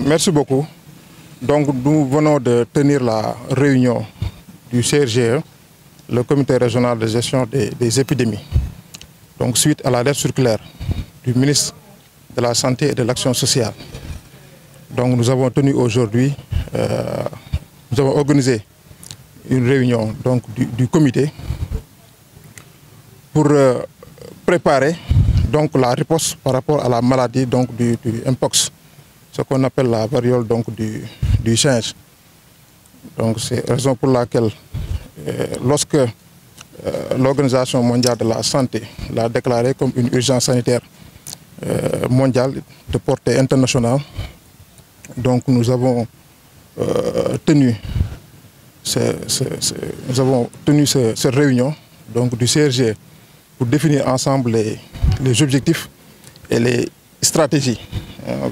Merci beaucoup. Donc nous venons de tenir la réunion du CRGE, le comité régional de gestion des épidémies. Donc suite à la lettre circulaire du ministre de la Santé et de l'Action sociale. Donc nous avons tenu aujourd'hui, nous avons organisé une réunion donc, du comité pour préparer donc, la riposte par rapport à la maladie donc, du Mpox, ce qu'on appelle la variole donc, du singe. Donc c'est la raison pour laquelle lorsque l'Organisation mondiale de la santé l'a déclaré comme une urgence sanitaire mondiale de portée internationale, donc nous avons tenu cette réunion donc, du CRG pour définir ensemble les objectifs et les stratégies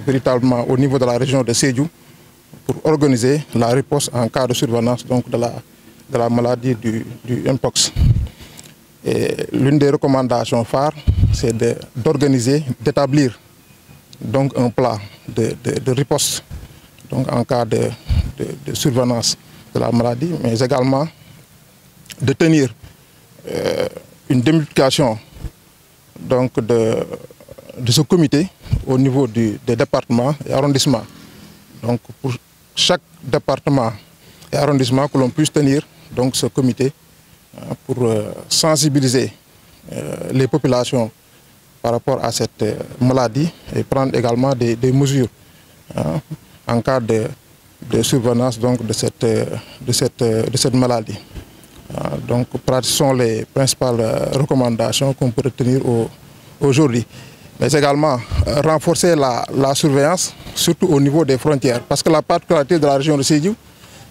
véritablement au niveau de la région de Sédhiou pour organiser la riposte en cas de survenance donc, de la maladie du Mpox. L'une des recommandations phares, c'est d'organiser, d'établir donc un plan de riposte donc en cas de survenance de la maladie, mais également de tenir une démultiplication donc de ce comité au niveau des départements et arrondissements. Donc pour chaque département et arrondissement que l'on puisse tenir donc ce comité pour sensibiliser les populations par rapport à cette maladie et prendre également des mesures en cas de survenance donc, de cette maladie. Donc, ce sont les principales recommandations qu'on peut retenir aujourd'hui. Mais également renforcer la surveillance, surtout au niveau des frontières. Parce que la particularité de la région de Sédhiou,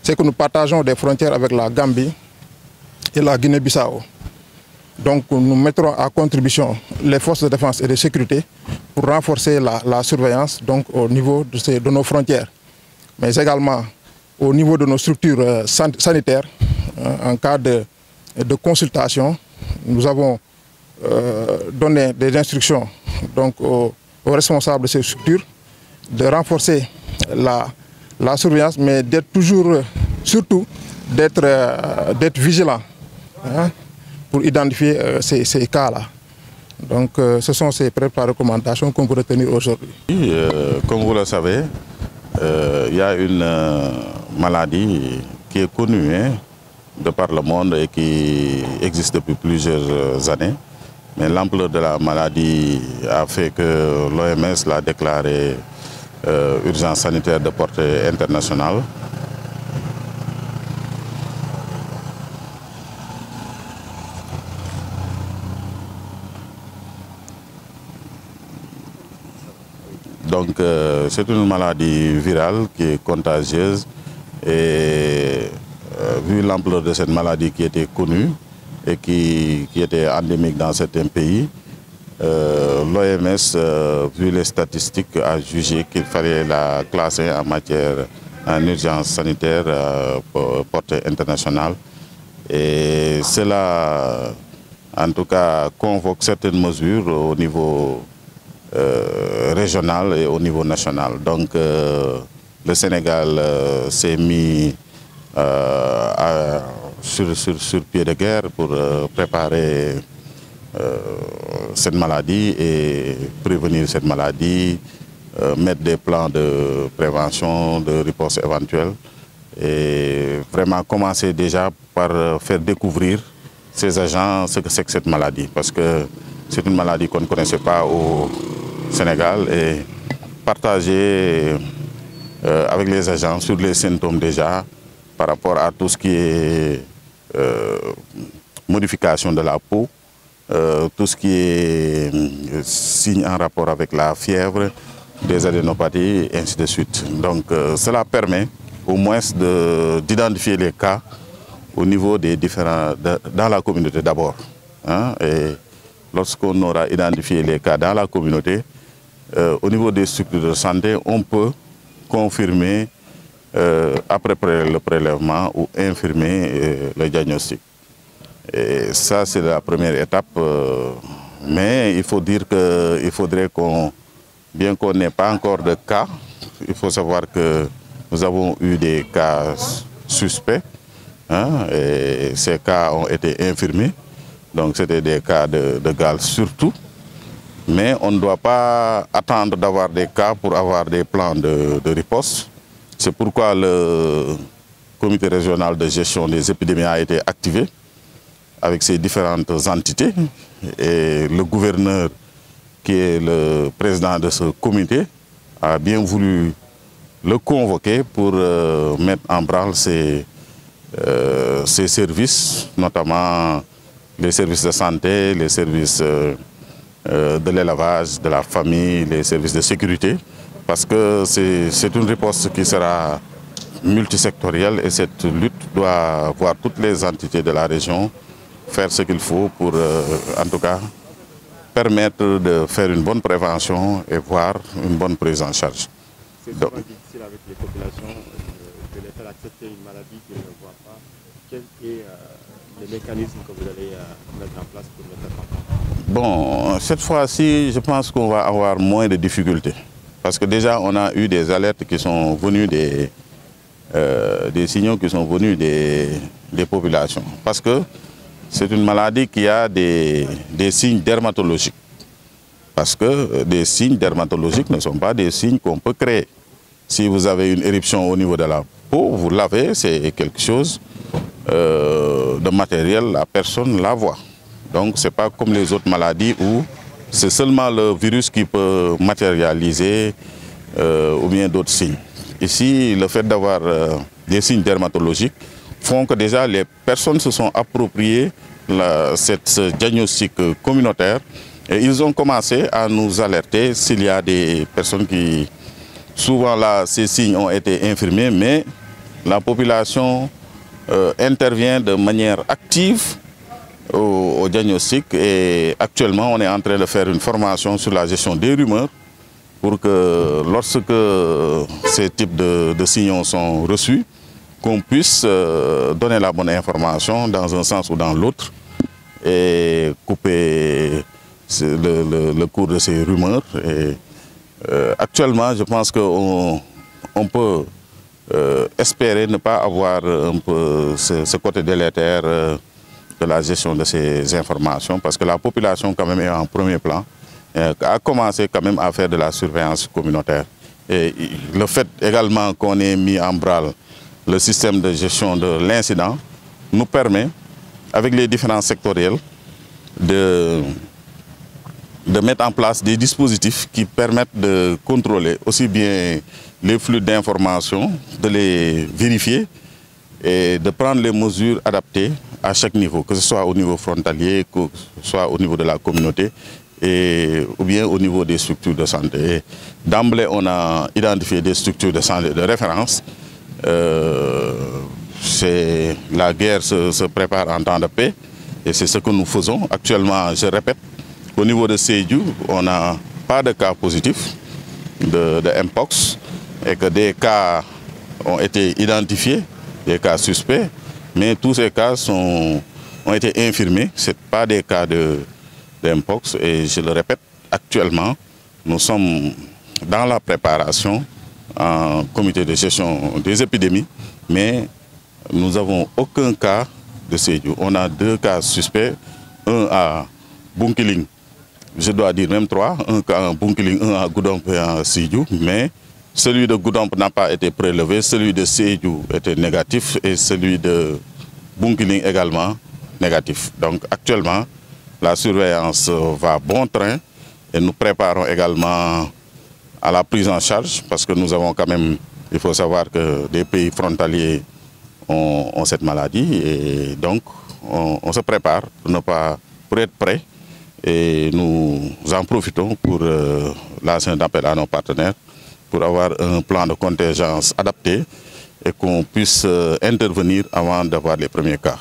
c'est que nous partageons des frontières avec la Gambie et la Guinée-Bissau. Donc nous mettrons à contribution les forces de défense et de sécurité pour renforcer la surveillance donc, au niveau de nos frontières. Mais également au niveau de nos structures sanitaires, en cas de consultation, nous avons donné des instructions donc, aux responsables de ces structures de renforcer la surveillance, mais d'être toujours, surtout, d'être vigilant pour identifier ces cas-là. Donc ce sont ces recommandations qu'on peut retenir aujourd'hui. Comme vous le savez, il y a une maladie qui est connue de par le monde et qui existe depuis plusieurs années. Mais l'ampleur de la maladie a fait que l'OMS l'a déclarée urgence sanitaire de portée internationale. Donc c'est une maladie virale qui est contagieuse et vu l'ampleur de cette maladie qui était connue et qui était endémique dans certains pays, l'OMS, vu les statistiques, a jugé qu'il fallait la classer en urgence sanitaire portée internationale. Et cela, en tout cas, convoque certaines mesures au niveau régional et au niveau national. Donc le Sénégal s'est mis sur pied de guerre pour préparer cette maladie et prévenir cette maladie, mettre des plans de prévention, de riposte éventuelle et vraiment commencer déjà par faire découvrir ces agents ce que c'est que cette maladie, parce que c'est une maladie qu'on ne connaissait pas au Sénégal, et partager avec les agents sur les symptômes déjà par rapport à tout ce qui est modification de la peau, tout ce qui est signe en rapport avec la fièvre, des adénopathies, et ainsi de suite. Donc cela permet au moins d'identifier les cas au niveau des différents, dans la communauté d'abord. Et lorsqu'on aura identifié les cas dans la communauté, au niveau des structures de santé, on peut confirmer après le prélèvement ou infirmer le diagnostic. Et ça, c'est la première étape. Mais il faut dire qu'il faudrait bien qu'on n'ait pas encore de cas il faut savoir que nous avons eu des cas suspects, hein, et ces cas ont été infirmés. Donc c'était des cas de Galles surtout. Mais on ne doit pas attendre d'avoir des cas pour avoir des plans de riposte. C'est pourquoi le comité régional de gestion des épidémies a été activé avec ses différentes entités. Et le gouverneur, qui est le président de ce comité, a bien voulu le convoquer pour mettre en branle ses services, notamment les services de santé, les services de l'élevage, de la famille, les services de sécurité, parce que c'est une riposte qui sera multisectorielle et cette lutte doit voir toutes les entités de la région faire ce qu'il faut pour, en tout cas, permettre de faire une bonne prévention et voir une bonne prise en charge. C'est souvent difficile avec les populations de les faire accepter une maladie qu'ils ne voient pas. Quel est le mécanisme que vous allez mettre en place pour le faire comprendre? Bon, cette fois-ci, je pense qu'on va avoir moins de difficultés. Parce que déjà, on a eu des alertes qui sont venues des signaux qui sont venus des populations. Parce que c'est une maladie qui a des signes dermatologiques. Parce que des signes dermatologiques ne sont pas des signes qu'on peut créer. Si vous avez une éruption au niveau de la peau, vous l'avez, c'est quelque chose de matériel, la personne la voit. Donc ce n'est pas comme les autres maladies où c'est seulement le virus qui peut matérialiser ou bien d'autres signes. Ici, le fait d'avoir des signes dermatologiques font que déjà les personnes se sont appropriées ce diagnostic communautaire et ils ont commencé à nous alerter s'il y a des personnes qui, souvent là, ces signes ont été infirmés, mais la population intervient de manière active au diagnostic et actuellement on est en train de faire une formation sur la gestion des rumeurs pour que lorsque ces types de signaux sont reçus, qu'on puisse donner la bonne information dans un sens ou dans l'autre et couper le cours de ces rumeurs. Et, actuellement, je pense qu'on peut espérer ne pas avoir un peu ce côté délétère de la gestion de ces informations parce que la population quand même est en premier plan, a commencé quand même à faire de la surveillance communautaire. Et le fait également qu'on ait mis en branle le système de gestion de l'incident nous permet, avec les différents sectoriels, de mettre en place des dispositifs qui permettent de contrôler aussi bien les flux d'informations, de les vérifier et de prendre les mesures adaptées à chaque niveau, que ce soit au niveau frontalier, que ce soit au niveau de la communauté ou bien au niveau des structures de santé. D'emblée, on a identifié des structures de santé de référence. La guerre se prépare en temps de paix et c'est ce que nous faisons. Actuellement, je répète, au niveau de Sédhiou, on n'a pas de cas positifs de Mpox et que des cas ont été identifiés, des cas suspects, mais tous ces cas ont été infirmés. Ce ne sont pas des cas de Mpox et je le répète, actuellement, nous sommes dans la préparation en comité de gestion des épidémies, mais nous n'avons aucun cas de Sédhiou. On a 2 cas suspects, un à Bunkiling, je dois dire même 3, un cas à Bunkiling, un à Goudomp et à Sédhiou, mais celui de Goudomp n'a pas été prélevé, celui de Sédhiou était négatif et celui de Bunkiling également négatif. Donc actuellement, la surveillance va bon train et nous préparons également à la prise en charge parce que nous avons quand même, il faut savoir que des pays frontaliers ont cette maladie et donc on se prépare pour être prêt et nous en profitons pour lancer un appel à nos partenaires pour avoir un plan de contingence adapté et qu'on puisse intervenir avant d'avoir les premiers cas.